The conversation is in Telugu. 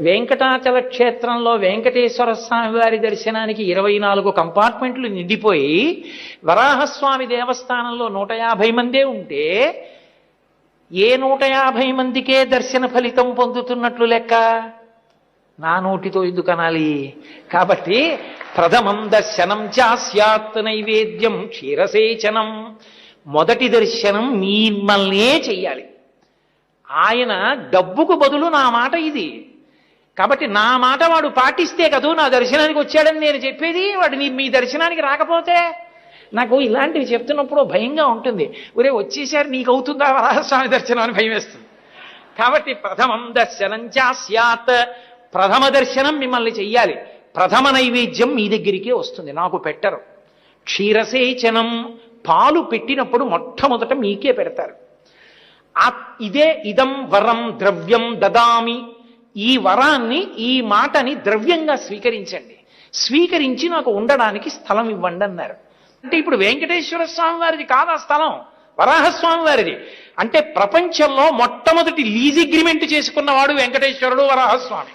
వెంకటాచల క్షేత్రంలో వెంకటేశ్వర స్వామి వారి దర్శనానికి 24 కంపార్ట్మెంట్లు నిండిపోయి వరాహస్వామి దేవస్థానంలో 150 మందే ఉంటే ఏ 150 మందికే దర్శన ఫలితం పొందుతున్నట్లు లెక్క? నా నోటితో ఎందుకు అనాలి? కాబట్టి ప్రథమం దర్శనం చాస్యాత్ నైవేద్యం క్షీరసేచనం. మొదటి దర్శనం మిమ్మల్నే చెయ్యాలి. ఆయన డబ్బుకు బదులు నా మాట ఇది. కాబట్టి నా మాట వాడు పాటిస్తే కదూ నా దర్శనానికి వచ్చాడని నేను చెప్పేది. వాడు మీ దర్శనానికి రాకపోతే నాకు ఇలాంటివి చెప్తున్నప్పుడు భయంగా ఉంటుంది. ఒరే వచ్చేసారి నీకు అవుతుందా వరాహస్వామి దర్శనం అని భయం వేస్తుంది. కాబట్టి ప్రథమం దర్శనం చాస్యాత్, ప్రథమ దర్శనం మిమ్మల్ని చెయ్యాలి. ప్రథమ నైవేద్యం మీ దగ్గరికే వస్తుంది, నాకు పెట్టరు. క్షీరసేచనం, పాలు పెట్టినప్పుడు మొట్టమొదట మీకే పెడతారు. ఇదే ఇదం వరం ద్రవ్యం దదామి, ఈ వరాన్ని ఈ మాటని ద్రవ్యంగా స్వీకరించండి, స్వీకరించి నాకు ఉండడానికి స్థలం ఇవ్వండి అన్నారు. అంటే ఇప్పుడు వెంకటేశ్వర స్వామి వారిది కాదు ఆ స్థలం, వరాహస్వామి వారిది. అంటే ప్రపంచంలో మొట్టమొదటి లీజ్ అగ్రిమెంట్ చేసుకున్నవాడు వెంకటేశ్వరుడు వరాహస్వామి.